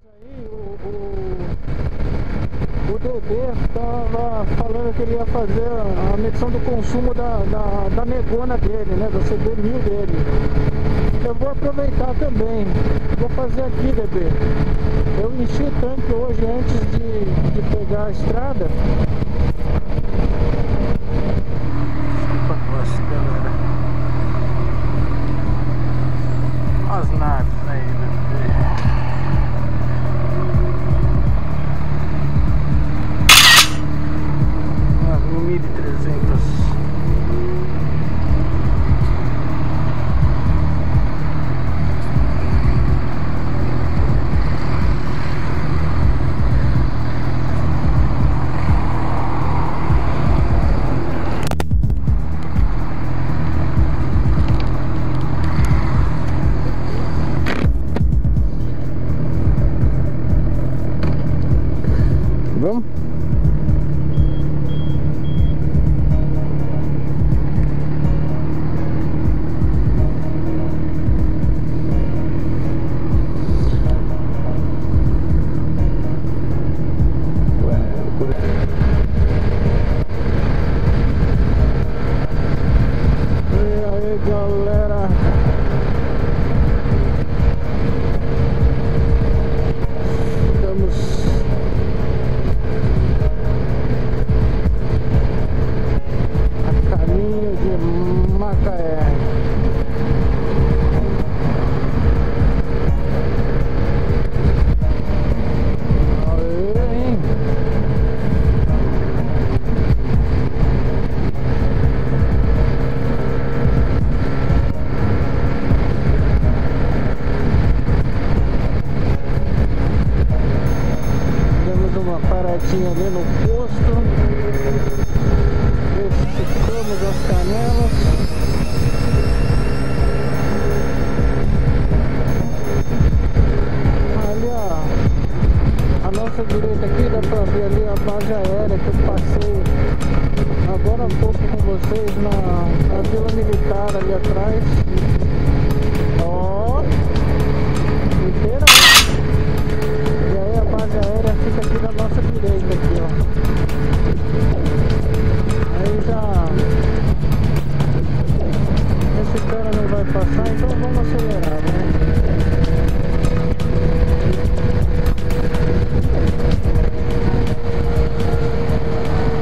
Aí, o Dedê estava falando que ele ia fazer a medição do consumo da negona dele, né? Da CB1000 dele. Eu vou aproveitar também. Vou fazer aqui, Dedê. Eu enchi o tanque hoje antes de pegar a estrada. Nossa, galera. As naves aí, Dedê. 1300. Vamos? Ali no posto, verificamos as canelas. Ali a nossa direita aqui dá pra ver ali a base aérea que eu passei agora há pouco com vocês na Vila Militar ali atrás. Ó, inteira. E aí a base aérea fica aqui na nossa direita aqui, ó. Aí já esse cara não vai passar, então vamos acelerar, né?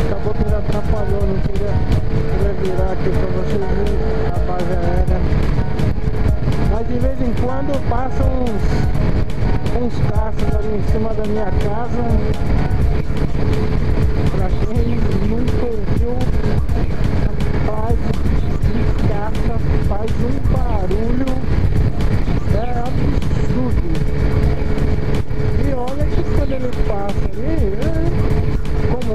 Acabou que me atrapalhou, não queria virar aqui pra vocês verem a base aérea. Mas de vez em quando passam uns caças ali em cima da minha casa. Pra quem nunca ouviu, rapaz, de caça faz um barulho, é absurdo. E olha que quando ele passa ali, como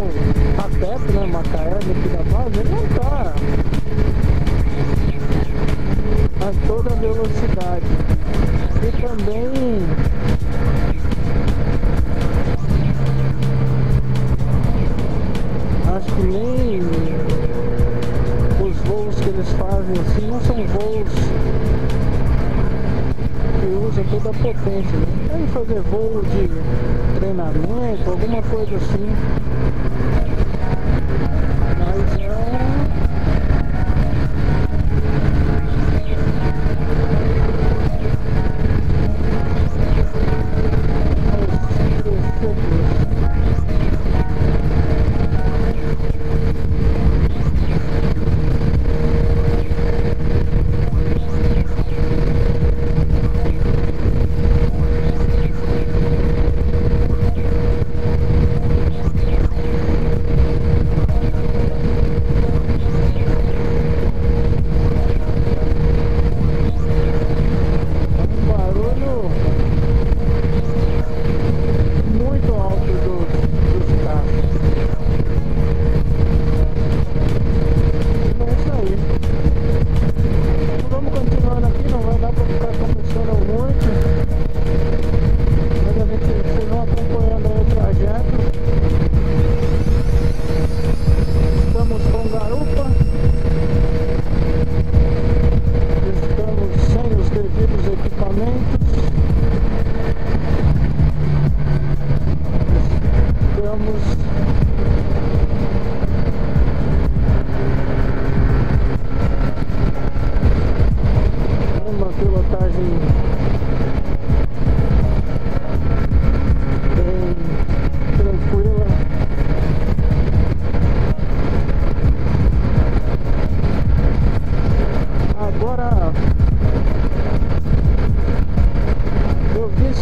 tá perto, né, Macaé, aqui da base, ele não tá a toda velocidade. E também acho que nem os voos que eles fazem assim não são voos que usam toda a potência, né? Deve fazer voo de treinamento, alguma coisa assim. Mas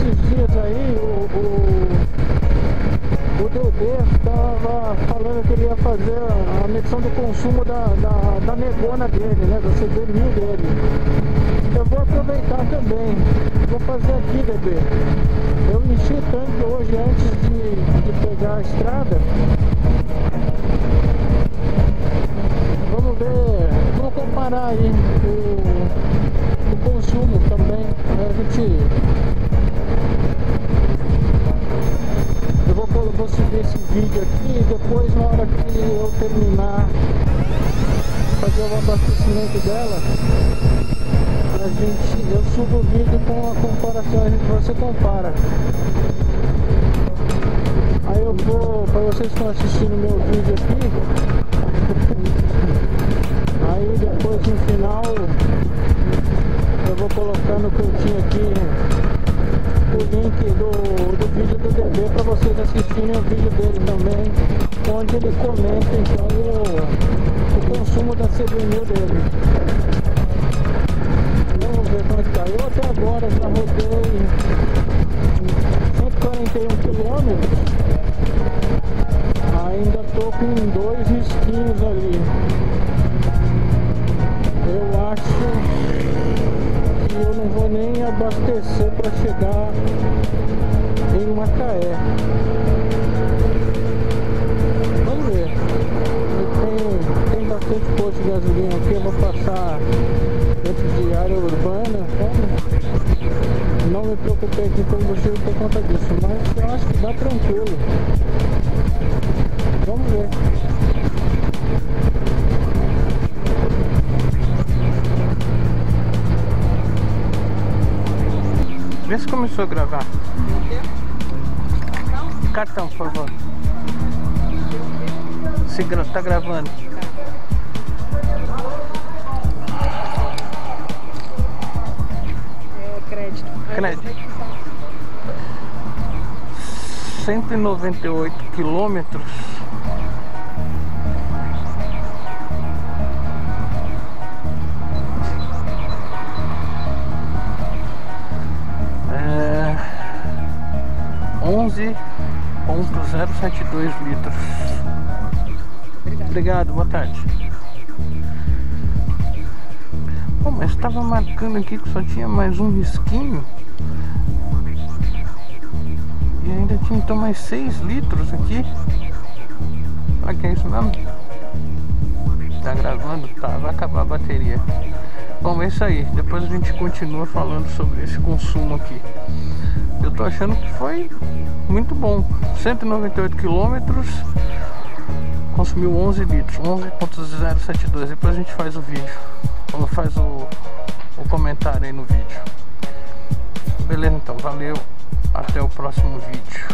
esses dias aí o Dedê estava falando que ele ia fazer a medição do consumo da negona dele, né? Da CD1000 dele. Eu vou aproveitar também. Vou fazer aqui, Dedê. Eu enchi o tanque hoje antes de pegar a estrada. Vamos ver, vamos comparar aí o consumo também. Eu vou subir esse vídeo aqui e depois, na hora que eu terminar fazer o abastecimento dela, eu subo o vídeo com a comparação, você compara. Aí eu vou, para vocês que estão assistindo meu vídeo aqui, aí depois no final eu vou colocar no cantinho aqui o link do vídeo do DB para vocês assistirem o vídeo dele também, onde ele comenta então o consumo da CD1000 dele. Vamos ver como está. Eu até agora já rodei 141 km, ainda estou com 2 risquinhos ali. Eu acho que eu não vou nem abastecer para chegar em Macaé. Vamos ver. Tem bastante posto de gasolina aqui. Eu vou passar dentro de área urbana. Então não me preocupei com combustível por conta disso, mas eu acho que dá tranquilo. Vamos ver. Vê se começou a gravar. Cartão, por favor. Se tá gravando. Crédito. Crédito. 198 quilômetros. É 11,072 litros. Obrigado, boa tarde. Pô, mas estava marcando aqui que só tinha mais um risquinho. E ainda tinha então mais 6 litros aqui. Será que é isso mesmo? Tá gravando? Tá, vai acabar a bateria. Bom, é isso aí. Depois a gente continua falando sobre esse consumo aqui. Eu tô achando que foi muito bom. 198 quilômetros, consumiu 11 litros, 11,072. Depois a gente faz o vídeo, ou faz o comentário aí no vídeo. Beleza, então, valeu, até o próximo vídeo.